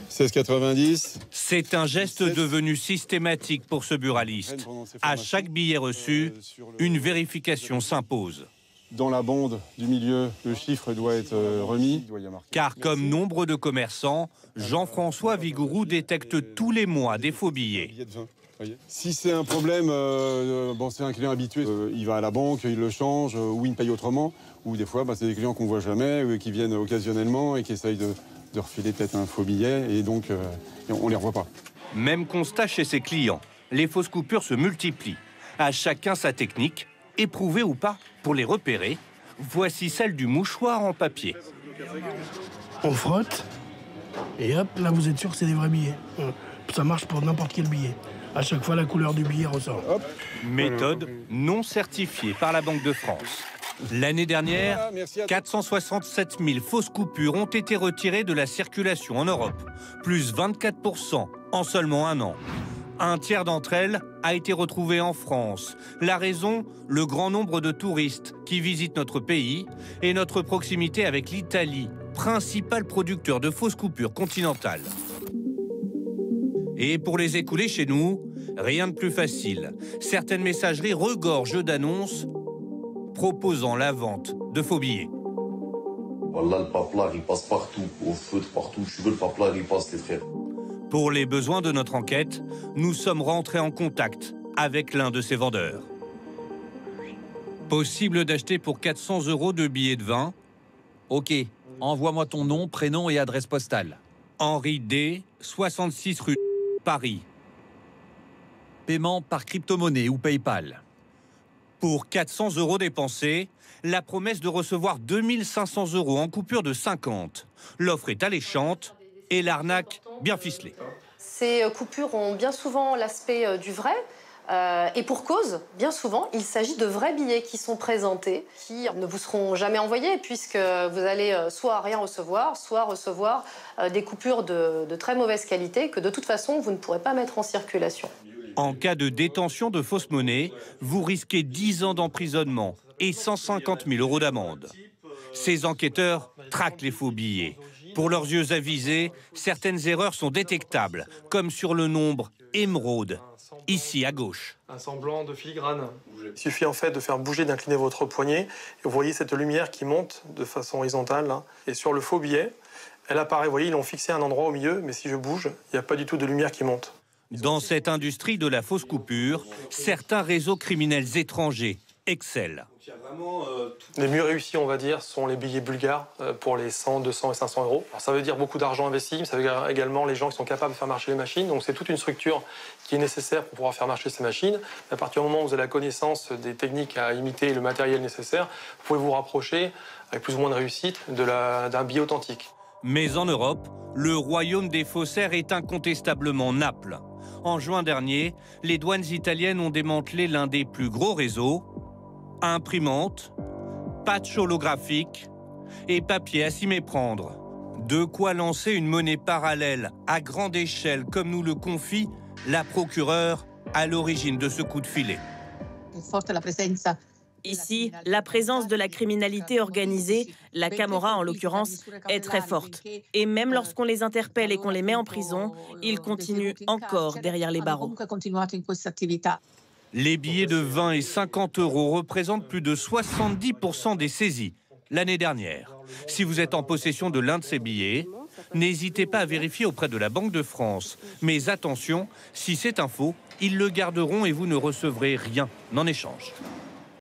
16,90. C'est un geste devenu systématique pour ce buraliste. À chaque billet reçu, une vérification s'impose. Dans la bande du milieu, le chiffre doit être remis. Car comme nombre de commerçants, Jean-François Vigourou détecte tous les mois des faux billets. Si c'est un problème, bon, c'est un client habitué, il va à la banque, il le change, ou il paye autrement. Ou des fois, c'est des clients qu'on ne voit jamais, qui viennent occasionnellement et qui essayent de refiler peut-être un faux billet, et donc on ne les revoit pas. Même constat chez ses clients. Les fausses coupures se multiplient. À chacun sa technique, éprouvée ou pas, pour les repérer. Voici celle du mouchoir en papier. On frotte, et hop, là vous êtes sûr que c'est des vrais billets. Ça marche pour n'importe quel billet. À chaque fois, la couleur du billet ressort. Hop. Méthode non certifiée par la Banque de France. L'année dernière, 467 000 fausses coupures ont été retirées de la circulation en Europe, plus 24% en seulement un an. Un tiers d'entre elles a été retrouvé en France. La raison, le grand nombre de touristes qui visitent notre pays et notre proximité avec l'Italie, principal producteur de fausses coupures continentales. Et pour les écouler chez nous, rien de plus facile. Certaines messageries regorgent d'annonces proposant la vente de faux billets. Voilà, le paplard, il passe partout, au feutre, partout. Je veux le paplard, il passe, les frères. Pour les besoins de notre enquête, nous sommes rentrés en contact avec l'un de ces vendeurs. Possible d'acheter pour 400 € de billets de vin? Ok, envoie-moi ton nom, prénom et adresse postale. Henri D, 66 rue Paris. Paiement par crypto-monnaie ou PayPal. Pour 400 € dépensés, la promesse de recevoir 2500 € en coupure de 50. L'offre est alléchante et l'arnaque bien ficelée. Ces coupures ont bien souvent l'aspect du vrai. Et pour cause, bien souvent, il s'agit de vrais billets qui sont présentés, qui ne vous seront jamais envoyés, puisque vous allez soit rien recevoir, soit recevoir des coupures de très mauvaise qualité que de toute façon, vous ne pourrez pas mettre en circulation. En cas de détention de fausses monnaies, vous risquez 10 ans d'emprisonnement et 150 000 € d'amende. Ces enquêteurs traquent les faux billets. Pour leurs yeux avisés, certaines erreurs sont détectables, comme sur le nombre émeraude, ici à gauche. Un semblant de filigrane. Il suffit en fait de faire bouger, d'incliner votre poignet. Et vous voyez cette lumière qui monte de façon horizontale. Là. Et sur le faux billet, elle apparaît. Vous voyez, ils l'ont fixé à un endroit au milieu, mais si je bouge, il n'y a pas du tout de lumière qui monte. Dans cette industrie de la fausse coupure, certains réseaux criminels étrangers excellent. Les mieux réussis, on va dire, sont les billets bulgares pour les 100, 200 et 500 €. Alors, ça veut dire beaucoup d'argent investi, mais ça veut dire également les gens qui sont capables de faire marcher les machines. Donc c'est toute une structure qui est nécessaire pour pouvoir faire marcher ces machines. À partir du moment où vous avez la connaissance des techniques à imiter le matériel nécessaire, vous pouvez vous rapprocher avec plus ou moins de réussite d'un billet authentique. Mais en Europe, le royaume des faussaires est incontestablement Naples. En juin dernier, les douanes italiennes ont démantelé l'un des plus gros réseaux. Imprimantes, patch holographique et papier à s'y méprendre. De quoi lancer une monnaie parallèle à grande échelle, comme nous le confie la procureure à l'origine de ce coup de filet. Ici, la présence de la criminalité organisée, la Camorra en l'occurrence, est très forte. Et même lorsqu'on les interpelle et qu'on les met en prison, ils continuent encore derrière les barreaux. Les billets de 20 et 50 € représentent plus de 70% des saisies l'année dernière. Si vous êtes en possession de l'un de ces billets, n'hésitez pas à vérifier auprès de la Banque de France. Mais attention, si c'est un faux, ils le garderont et vous ne recevrez rien en échange.